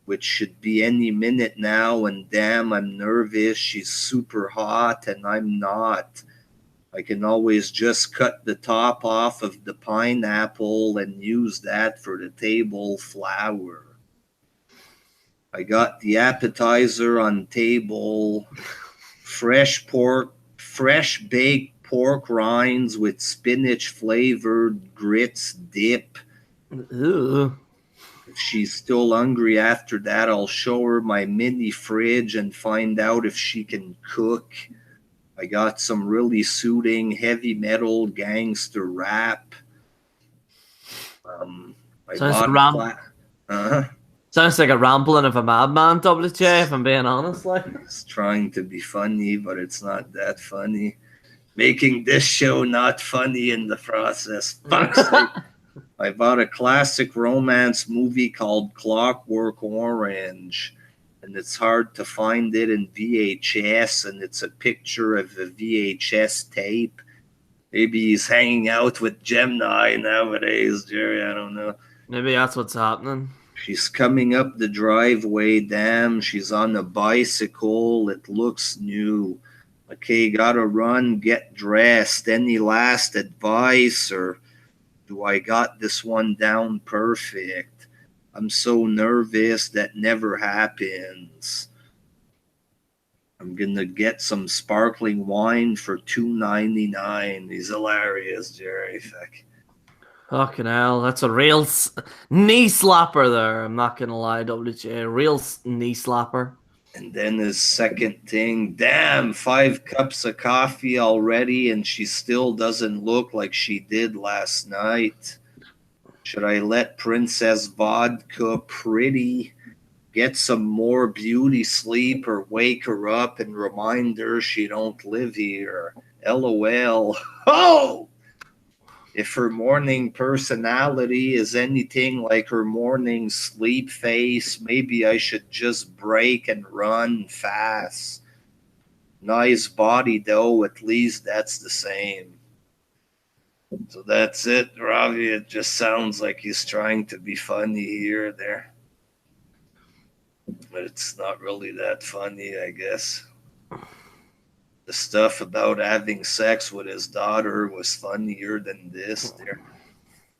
which should be any minute now, and damn, I'm nervous. She's super hot and I'm not. I can always just cut the top off of the pineapple and use that for the table flower. I got the appetizer on table, fresh baked pork rinds with spinach flavored grits dip. Ew. If she's still hungry after that, I'll show her my mini fridge and find out if she can cook. I got some really soothing heavy metal gangster rap. Sounds like a rambling of a madman, WJ, if I'm being honest. It's trying to be funny, but it's not that funny. Making this show not funny in the process. Fuck's sake. I bought a classic romance movie called Clockwork Orange. And it's hard to find it in VHS, and it's a picture of a VHS tape. Maybe he's hanging out with Gemini nowadays, Jerry. I don't know. Maybe that's what's happening. She's coming up the driveway. Damn, she's on a bicycle. It looks new. Okay, gotta run, get dressed. Any last advice, or do I got this one down perfect? I'm so nervous that never happens. I'm going to get some sparkling wine for $2.99. He's hilarious, Jerry. Fucking hell. That's a real knee slapper there. I'm not going to lie, WJ. A real knee slapper. And then his second thing, damn, 5 cups of coffee already, and she still doesn't look like she did last night. Should I let Princess Vodka Pretty get some more beauty sleep or wake her up and remind her she don't live here? LOL. Oh! If her morning personality is anything like her morning sleep face, maybe I should just break and run fast. Nice body, though. At least that's the same. So that's it, Ravi. It just sounds like he's trying to be funny here or there. But it's not really that funny, I guess. The stuff about having sex with his daughter was funnier than this. There.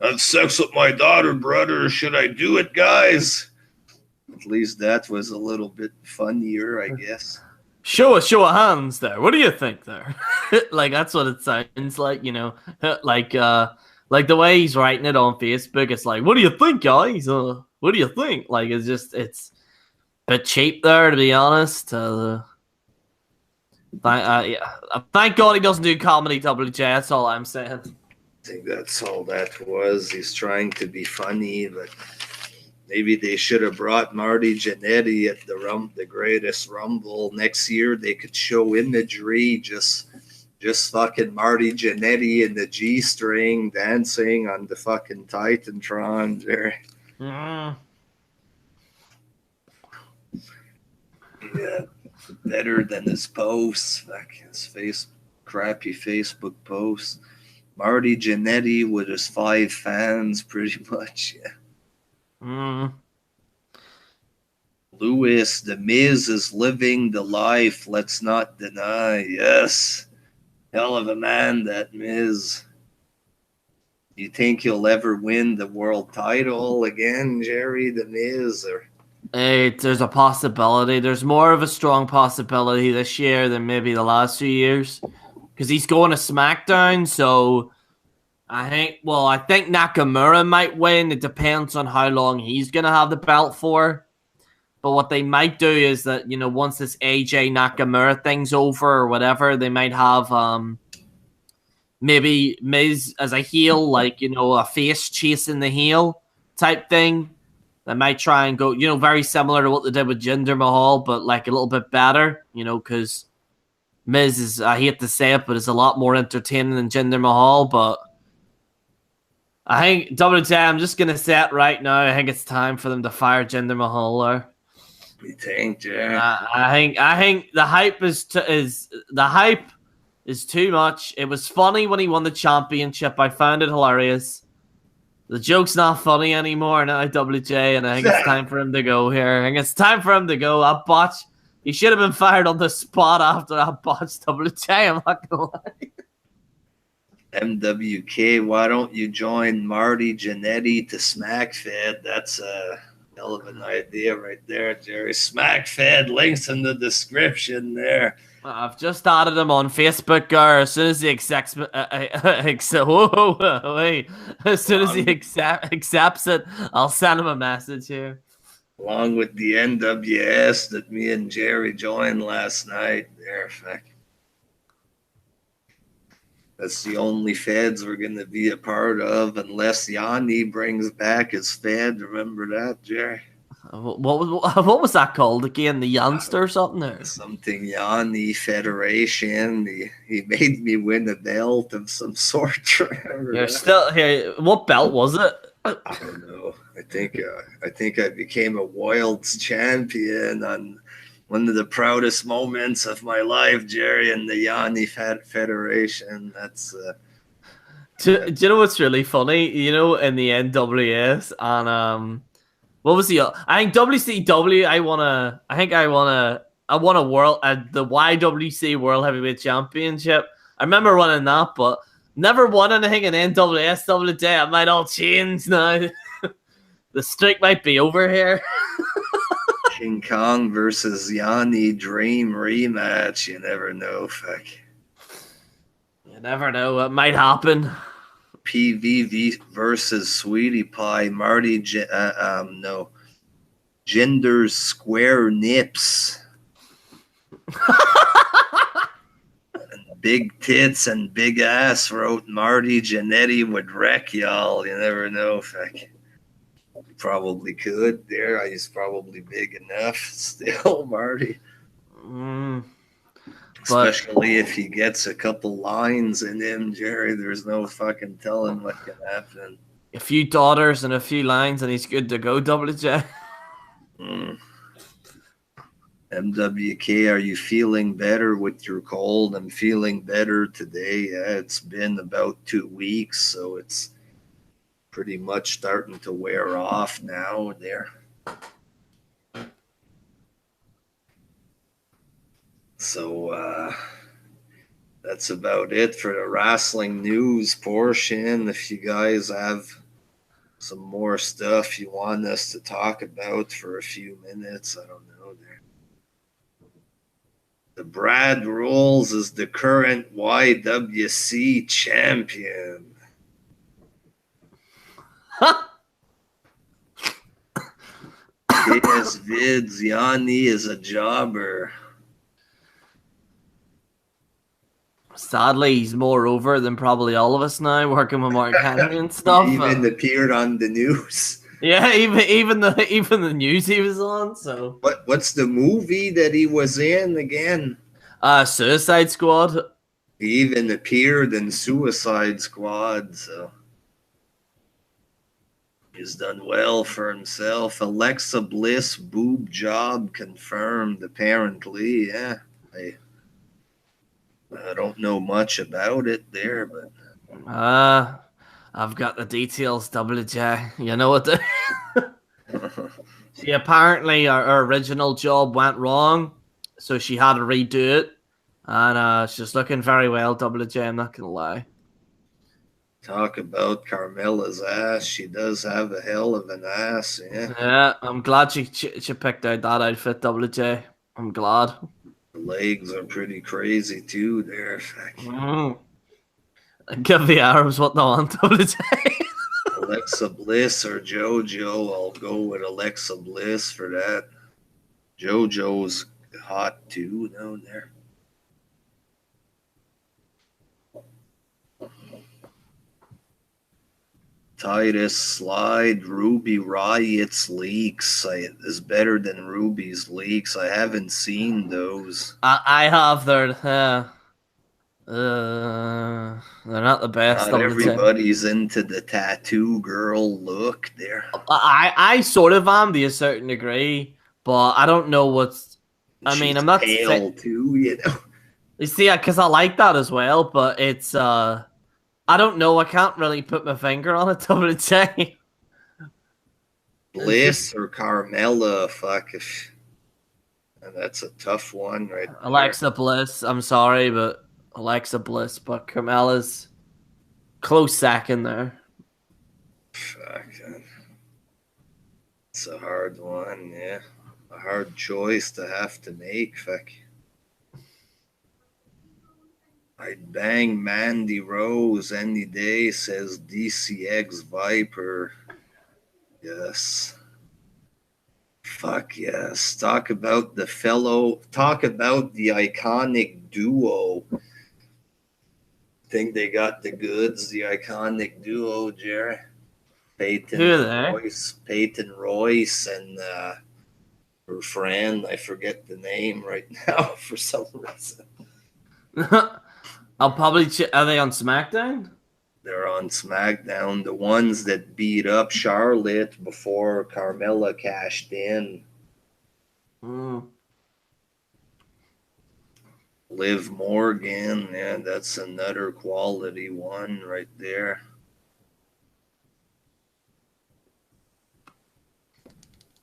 Have sex with my daughter, brother. Should I do it, guys? At least that was a little bit funnier, I guess. Show of hands there. What do you think there? Like, that's what it sounds like, you know. Like, Like the way he's writing it on Facebook, it's like, what do you think, guys? What do you think? Like it's a bit cheap there, to be honest. Thank God he doesn't do comedy, WJ. That's all I'm saying. I think that's all that was. He's trying to be funny, but maybe they should have brought Marty Jannetty at the Greatest Rumble next year. They could show imagery, just fucking Marty Jannetty in the G-string dancing on the fucking Titantron there. Yeah, better than his posts, like his crappy Facebook posts. Marty Jannetty with his 5 fans, pretty much. Yeah. Lewis, the Miz is living the life. Let's not deny. Yes, hell of a man, that Miz. Do you think he'll ever win the world title again, Jerry, the Miz? Or there's a possibility. There's more of a strong possibility this year than maybe the last 2 years, because he's going to SmackDown. So I think Nakamura might win. It depends on how long he's gonna have the belt for. But what they might do is that, once this AJ Nakamura thing's over or whatever, they might have maybe Miz as a heel, like, a face chasing the heel type thing. They might try and go, very similar to what they did with Jinder Mahal, but like a little bit better, because Miz is, I hate to say it, but it's a lot more entertaining than Jinder Mahal. But I think WJ, I'm just going to say it right now. I think it's time for them to fire Jinder Mahal there. You think, yeah? I think the hype is too much. It was funny when he won the championship. I found it hilarious. The joke's not funny anymore now, WJ, and I think it's time for him to go here. I think it's time for him to go. That botch, he should have been fired on the spot after that botch, WJ. I'm not gonna lie. MWK, why don't you join Marty Jannetty to SmackFed? That's a hell of an idea right there, Jerry. SmackFed, links in the description there. I've just added him on Facebook, as soon as he accepts it, I'll send him a message here. Along with the NWS that me and Jerry joined last night there. That's the only feds we're going to be a part of, unless Yanni brings back his fed. Remember that, Jerry? What was that called again? The Youngster or something? Or? Something Yanni Federation. He made me win a belt of some sort. You're still here. What belt was it? I don't know. I think I became a Wilds champion on one of the proudest moments of my life, Jerry, in the Yanni Federation. That's. Do you know what's really funny? In the NWS and what was the? I think WCW. I won a the YWC World Heavyweight Championship. I remember winning that, but never won anything in NWS. WJ. It might all change now. The streak might be over here. King Kong versus Yanni Dream rematch. You never know, fuck. You never know. It might happen. PVV versus Sweetie Pie. Marty, Ginder's square nips. And big tits and big ass, wrote Marty Jannetty would wreck y'all. You never know, fuck. Probably could there. He's probably big enough still, Marty. Especially if he gets a couple lines in him, Jerry. There's no fucking telling what can happen. A few daughters and a few lines, and he's good to go, WJ. MWK, are you feeling better with your cold? I'm feeling better today. It's been about 2 weeks, so it's pretty much starting to wear off now there. So that's about it for the wrestling news portion. If you guys have some more stuff you want us to talk about for a few minutes, I don't know there. The Brad Rolls is the current YWC champion. Yes, vids. Yanni is a jobber. Sadly, he's more over than probably all of us now, working with Mark Henry and stuff. He even appeared on the news. Yeah, even the news he was on. So what's the movie that he was in again? Suicide Squad. He even appeared in Suicide Squad, so he's done well for himself. Alexa Bliss boob job confirmed, apparently. Yeah, I don't know much about it there, but I've got the details, WJ. You know what? See, apparently her original job went wrong, so she had to redo it, and she's looking very well, WJ. I'm not gonna lie. Talk about Carmella's ass. She does have a hell of an ass, yeah. Yeah, I'm glad she picked out that outfit, WJ. I'm glad. The legs are pretty crazy too there. Give the Arabs what they want, WJ. Alexa Bliss or JoJo. I'll go with Alexa Bliss for that. JoJo's hot too down there. Titus Slide, Ruby Riot's leaks is better than Ruby's leaks. I haven't seen those. I have their. They're not the best. Not everybody's into the tattoo girl look there. I sort of am to a certain degree, but I don't know what's. I mean, I'm not pale too, you know. You see, because I like that as well, but it's I don't know. I can't really put my finger on it. WJ. Bliss or Carmella? Fuck if. And that's a tough one, right? Alexa Bliss. I'm sorry, but Alexa Bliss, but Carmella's close second there. Fuck. It's a hard one, yeah. A hard choice to have to make. Fuck. I'd bang Mandy Rose any day, says DCX Viper. Yes. Fuck yes. Talk about the iconic duo. Think they got the goods, the iconic duo, Jerry. Peyton Royce and her friend. I forget the name right now for some reason. I'll probably are they on SmackDown? They're on SmackDown. The ones that beat up Charlotte before Carmella cashed in. Liv Morgan, yeah, that's another quality one right there.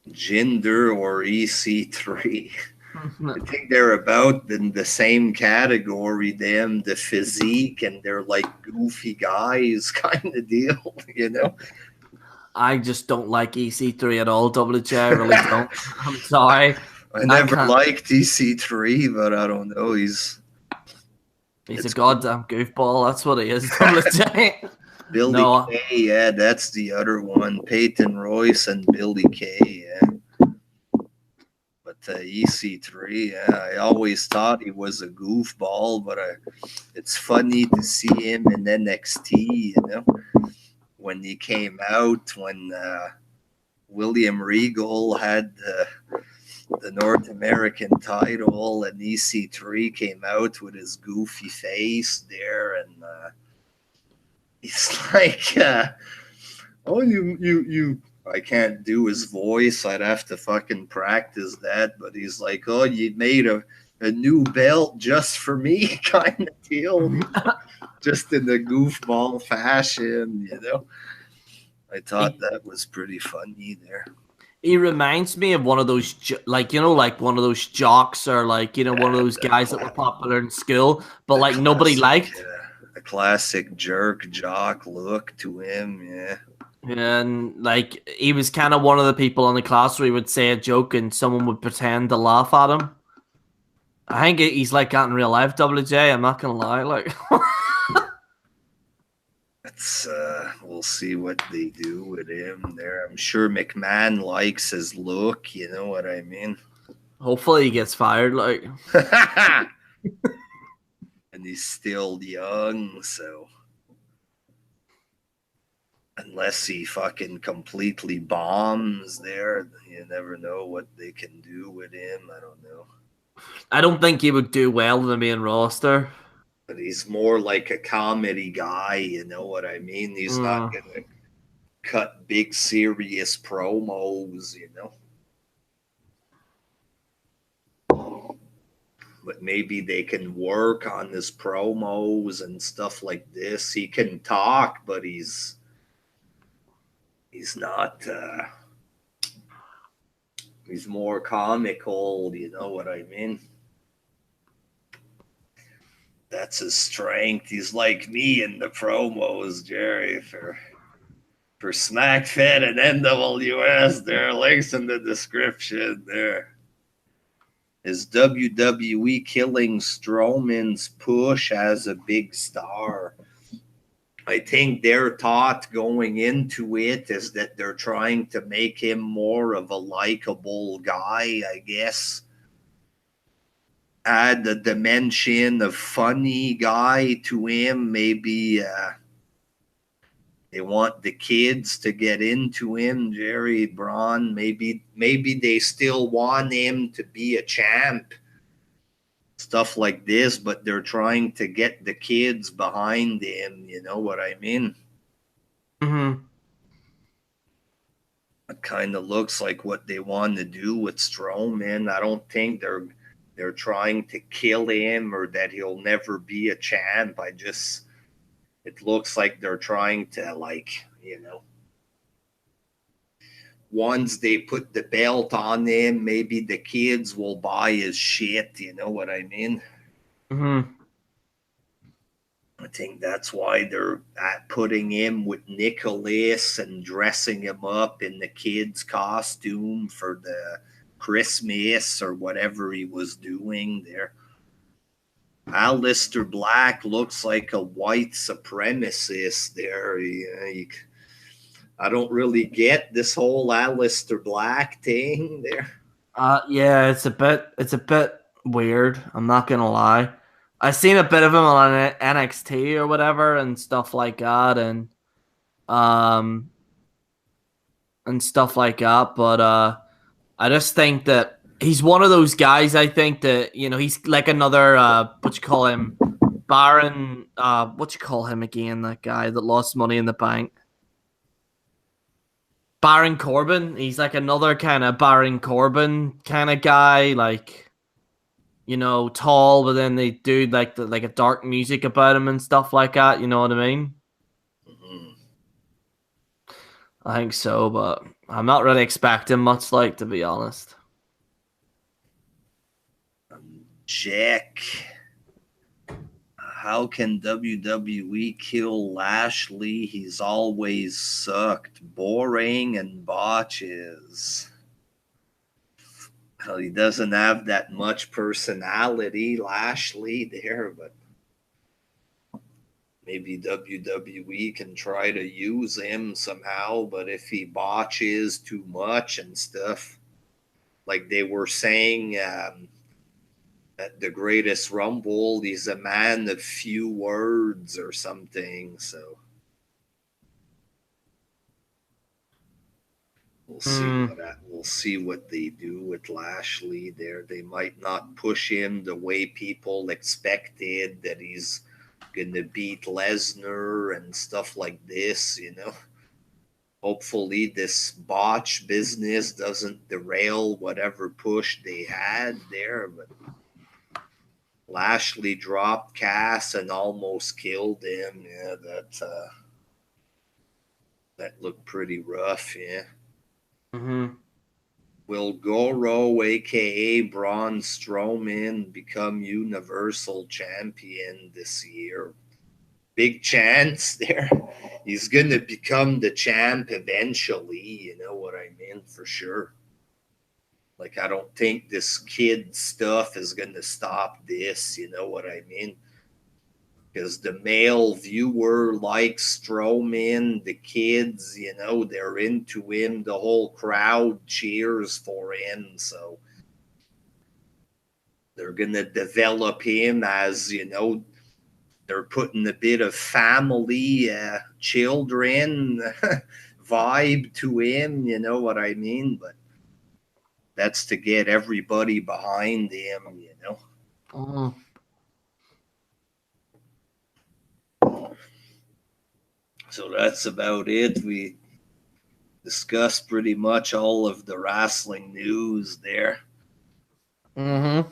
Jinder or EC3. I think they're about in the same category, them, the physique, and they're like goofy guys kind of deal, you know? I just don't like EC3 at all, WJ. I really don't. I'm sorry. I never liked EC3, but I don't know. He's a goddamn goofball. That's what he is, WJ. Billy Kay, yeah, that's the other one. Peyton Royce and Billy Kay, yeah. EC3, yeah, I always thought he was a goofball, but it's funny to see him in NXT, you know, when he came out, when William Regal had the North American title, and EC3 came out with his goofy face there, and he's like, oh, you I can't do his voice. I'd have to fucking practice that. But he's like, oh, you made a new belt just for me kind of deal. Just in the goofball fashion, you know. I thought that was pretty funny there. He reminds me of one of those, like one of those jocks or one of those guys that were popular in school, but like nobody liked. A classic jerk jock look to him, yeah. And like he was kind of one of the people in the class where he would say a joke and someone would pretend to laugh at him. I think he's like that in real life, WJ. I'm not gonna lie, like. we'll see what they do with him there. I'm sure McMahon likes his look, you know what I mean? Hopefully he gets fired, like. And he's still young, so unless he fucking completely bombs there, you never know what they can do with him. I don't know. I don't think he would do well in the main roster. But he's more like a comedy guy, you know what I mean? He's not gonna cut big serious promos, you know. But maybe they can work on his promos and stuff like this. He can talk, but he's not he's more comical, you know what I mean? That's his strength. He's like me in the promos, Jerry, for SmackFit and NWS. There are links in the description there. Is WWE killing Strowman's push as a big star? I think their thought going into it is that they're trying to make him more of a likable guy, I guess. Add the dimension of funny guy to him. Maybe they want the kids to get into him, Jerry Braun. Maybe they still want him to be a champ. Stuff like this, but they're trying to get the kids behind him. You know what I mean? Mm-hmm. It kind of looks like what they want to do with Strowman. I don't think they're trying to kill him or that he'll never be a champ. It looks like they're trying to, like, you know, once they put the belt on him, maybe the kids will buy his shit. You know what I mean? Mm-hmm. I think that's why they're putting him with Nicholas and dressing him up in the kid's costume for the Christmas or whatever he was doing there. Aleister Black looks like a white supremacist there. I don't really get this whole Aleister Black thing there. Yeah, it's a bit weird. I'm not gonna lie. I've seen a bit of him on NXT or whatever and stuff like that, um and stuff like that. But I just think that he's one of those guys. I think that he's like another what you call him, Baron. What you call him again? That guy that lost Money in the Bank. Baron Corbin. He's like another kind of Baron Corbin kind of guy, like tall, but then they do like a dark music about him and stuff like that. You know what I mean? Mm-hmm. I think so, but I'm not really expecting much, like, to be honest. Jack. How can WWE kill Lashley? He's always sucked. Boring and botches. Well, he doesn't have that much personality, Lashley, there, but maybe WWE can try to use him somehow. But if he botches too much and stuff, like they were saying at the Greatest Rumble, he's a man of few words or something. So we'll see what they do with Lashley there. They might not push him the way people expected, that he's gonna beat Lesnar and stuff like this, Hopefully this botch business doesn't derail whatever push they had there, but Lashley dropped Cass and almost killed him. Yeah, that looked pretty rough, yeah. Mm-hmm. Will Goro, aka Braun Strowman, become Universal Champion this year? Big chance there. He's going to become the champ eventually, you know what I mean, for sure. Like, I don't think this kid stuff is going to stop this, you know what I mean? because the male viewer likes Strowman, the kids, they're into him, the whole crowd cheers for him, so they're gonna develop him as, they're putting a bit of family, children vibe to him, you know what I mean? But that's to get everybody behind him, Mm. So that's about it. We discussed pretty much all of the wrestling news there. Mm-hmm.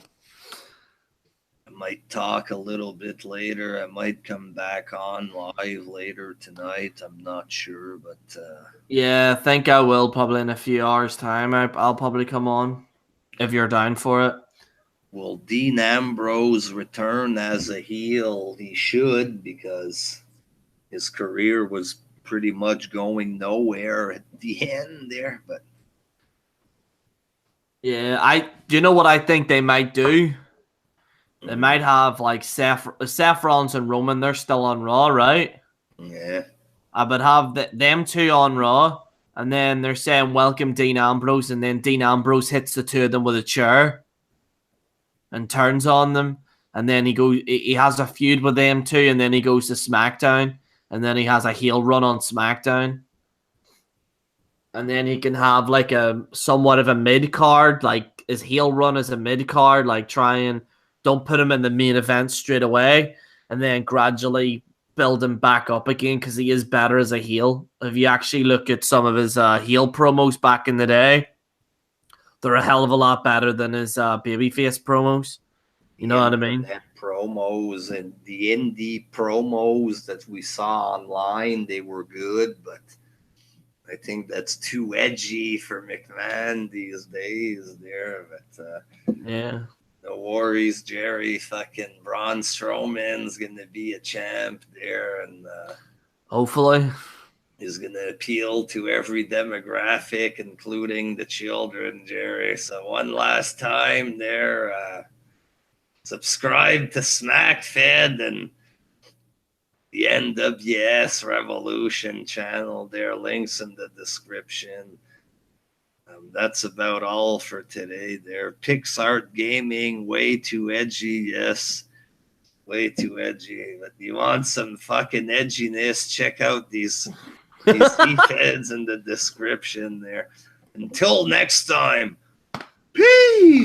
I might talk a little bit later. I might come back on live later tonight. I'm not sure, but yeah, I think I will probably in a few hours' time. I'll probably come on if you're down for it. Will Dean Ambrose return as a heel? He should, because his career was pretty much going nowhere at the end there. But yeah, do you know what I think they might do? They might have like Seth Rollins and Roman. They're still on Raw, right? Yeah. I would have them two on Raw, and then they're saying welcome Dean Ambrose, and then Dean Ambrose hits the two of them with a chair and turns on them, and then he has a feud with them too, and then he goes to SmackDown, and then he has a heel run on SmackDown, and then he can have like a somewhat of a mid card, like his heel run as a mid card, like try and don't put him in the main event straight away, and then gradually build him back up again because he is better as a heel. If you actually look at some of his heel promos back in the day, they're a hell of a lot better than his babyface promos. You know what I mean? Promos and the indie promos that we saw online, they were good, but I think that's too edgy for McMahon these days there. But yeah. No worries, Jerry. Fucking Braun Strowman's gonna be a champ there, and hopefully he's gonna appeal to every demographic, including the children, Jerry. So one last time there, subscribe to SmackFed and the NWS Revolution channel. There, links in the description. That's about all for today there. PixArt Gaming, way too edgy, yes. Way too edgy. But you want some fucking edginess, check out these heads in the description there. Until next time, peace!